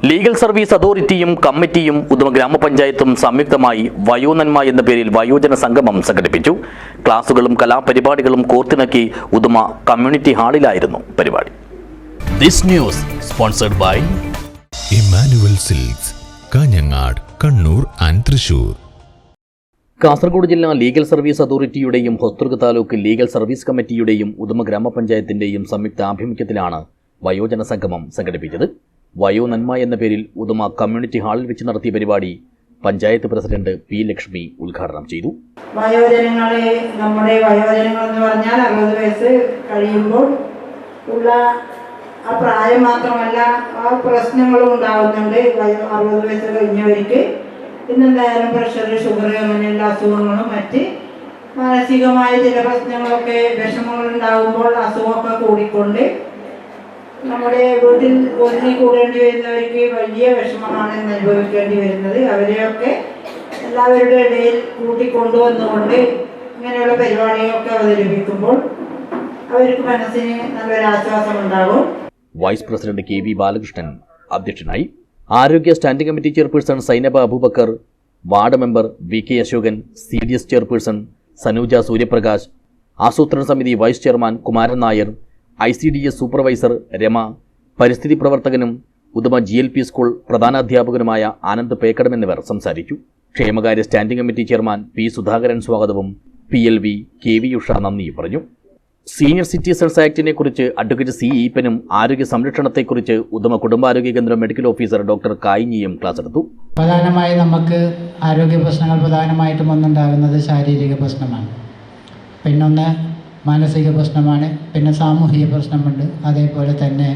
Legal service അതോറിറ്റിയും കമ്മിറ്റിയും ഉദുമ ഗ്രാമപഞ്ചായത്തും സംയുക്തമായി വയോനന്മ എന്ന പേരിൽ വയോജന സംഗമം സംഘടിപ്പിച്ചു. ക്ലാസുകളും കലാപരിപാടികളും കോർത്തിണക്കി ഉദുമ കമ്മ്യൂണിറ്റി ഹാളിലായിരുന്നു പരിപാടി. This news sponsored by Immanuel Silks, Kanhangad, Kannur and Thrissur. Kasaragod ജില്ലാ ലീഗൽ സർവീസ് അതോറിറ്റിയുടെയും ഹൊസ്ദുർഗ് താലൂക്ക് ലീഗൽ സർവീസ് കമ്മിറ്റിയുടെയും ഉദുമ ഗ്രാമപഞ്ചായത്തിന്റെയും സംയുക്ത ആഭിമുഖ്യത്തിലാണ് വയോജന സംഗമം സംഘടിപ്പിച്ചത്. വയോനന്മ എന്ന പേരിൽ ഉദുമ കമ്മ്യൂണിറ്റി ഹാളിൽ വെച്ച് നടത്തിയ പരിപാടി പഞ്ചായത്ത് പ്രസിഡന്റ് പി ലക്ഷ്മി ഉദ്ഘാടനം ചെയ്തു. വയോജനങ്ങളെ നമ്മുടെ വയോജനങ്ങൾ എന്ന് പറഞ്ഞാൽ 60 വയസ്സ് കഴിയുമ്പോൾ ഉള്ള ആ പ്രായം മാത്രമല്ല, ആ പ്രശ്നങ്ങളും ഉണ്ടാകുന്നുണ്ട്. 60 വയസ്സ് കഴിഞ്ഞവർക്ക് ഇന്നെന്തായാലും പ്രഷർ, ഷുഗർ അങ്ങനെയുള്ള അസുഖങ്ങളും മറ്റ് മാനസികമായ ചില പ്രശ്നങ്ങളൊക്കെ വിഷമങ്ങൾ ഉണ്ടാകുമ്പോൾ അസുഖമൊക്കെ കൂടിക്കൊണ്ട് നമ്മുടെ വീട്ടിൽ ഒതുങ്ങി കൂടേണ്ടി വരുന്നവർക്ക് വലിയ വിഷമമാണ് അനുഭവിക്കേണ്ടി വരുന്നത്. അവരെയൊക്കെ എല്ലാവരുടെ ഇടയിൽ കൂട്ടിക്കൊണ്ടുവന്നുകൊണ്ട് ഇങ്ങനെയുള്ള പരിപാടികളൊക്കെ അവതരിപ്പിക്കുമ്പോൾ അവർക്ക് മനസ്സിന് നല്ലൊരാശ്വാസം ഉണ്ടാകും. Vice president K V Balakrishnan അധ്യക്ഷനായി. ആരോഗ്യ standing committee chairperson Sainaba Aboobacker, ward member V K Ashokan, CDS chairperson Sanuja Suryaprakash, ആസൂത്രണ സമിതി vice chairman Kumaran Nair, ICDS supervisor Rama, പരിസ്ഥിതി പ്രവർത്തകനും ഉദുമ GLP സ്കൂൾ പ്രധാനാധ്യാപകനുമായ ആനന്ദ് പേക്കടം എന്നിവർ സംസാരിച്ചു. ക്ഷേമകാര്യ standing committee chairman P Sudhakaran സ്വാഗതവും PLV KV ഉഷ നന്ദിയും പറഞ്ഞു. സീനിയർ സിറ്റിസൺസ് ആക്ടിനെ കുറിച്ച് അഡ്വക്കേറ്റ് C ഈപ്പനും ആരോഗ്യ സംരക്ഷണത്തെക്കുറിച്ച് ഉദുമ കുടുംബാരോഗ്യ കേന്ദ്രം മെഡിക്കൽ ഓഫീസർ ഡോക്ടർ കായിഞ്ഞിയും ക്ലാസ് എടുത്തു. പ്രധാനമായി നമുക്ക് ആരോഗ്യ പ്രശ്നങ്ങൾ പ്രധാനമായിട്ടും ഒന്നുണ്ടാകുന്നത് ശാരീരിക പ്രശ്നമാണ്, പിന്നൊന്ന് മാനസിക പ്രശ്നമാണ്, പിന്നെ സാമൂഹിക പ്രശ്നമുണ്ട്, അതേപോലെ തന്നെ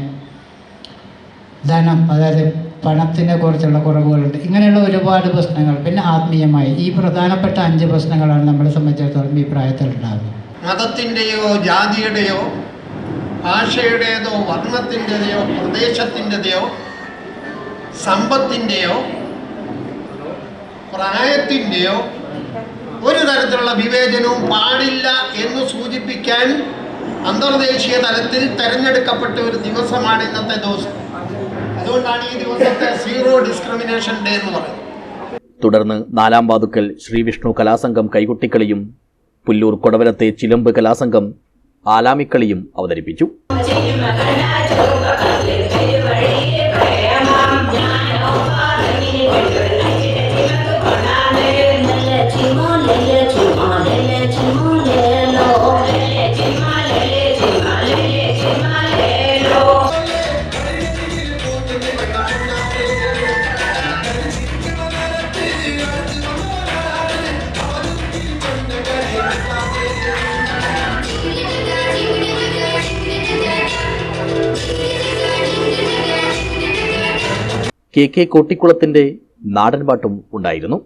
ധനം, അതായത് പണത്തിനെ കുറിച്ചുള്ള കുറവുകളുണ്ട്. ഇങ്ങനെയുള്ള ഒരുപാട് പ്രശ്നങ്ങൾ, പിന്നെ ആത്മീയമായി ഈ പ്രധാനപ്പെട്ട 5 പ്രശ്നങ്ങളാണ് നമ്മളെ സംബന്ധിച്ചിടത്തോളം ഈ പ്രായത്തിലുണ്ടാകുന്നത്. മതത്തിൻ്റെയോ ജാതിയുടെയോ ഭാഷയുടേതോ വർണ്ണത്തിൻ്റെയോ പ്രദേശത്തിൻ്റെയോ സമ്പത്തിൻ്റെയോ പ്രായത്തിൻ്റെയോ ഒരു തരത്തിലുള്ള വിവേചനവും പാടില്ല എന്ന് സൂചിപ്പിക്കാൻ അന്തർദേശീയ തലത്തിൽ തെരഞ്ഞെടുക്കപ്പെട്ട ഒരു ദിവസമാണ് ഇന്നത്തെ ദിവസം. അതുകൊണ്ടാണ് ഈ ദിവസത്തെ സീറോ ഡിസ്ക്രിമിനേഷൻ ഡേ എന്ന് പറയുന്നത്. തുടർന്ന് 4-ാം വാതുക്കൽ ശ്രീവിഷ്ണു കലാസംഘം കൈകൊട്ടിക്കളിയും പുല്ലൂർ കൊടവലത്തെ ചിലമ്പ് കലാസംഘം ആലാമിക്കളിയും അവതരിപ്പിച്ചു. KK കോട്ടിക്കുളത്തിന്റെ നാടൻപാട്ടും ഉണ്ടായിരുന്നു.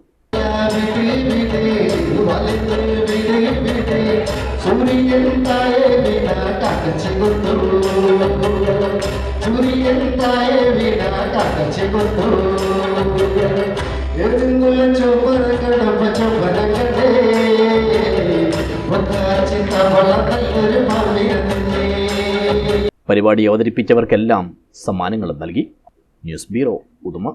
പരിപാടി അവതരിപ്പിച്ചവർക്കെല്ലാം സമ്മാനങ്ങളും നൽകി. News bureau, Uduma.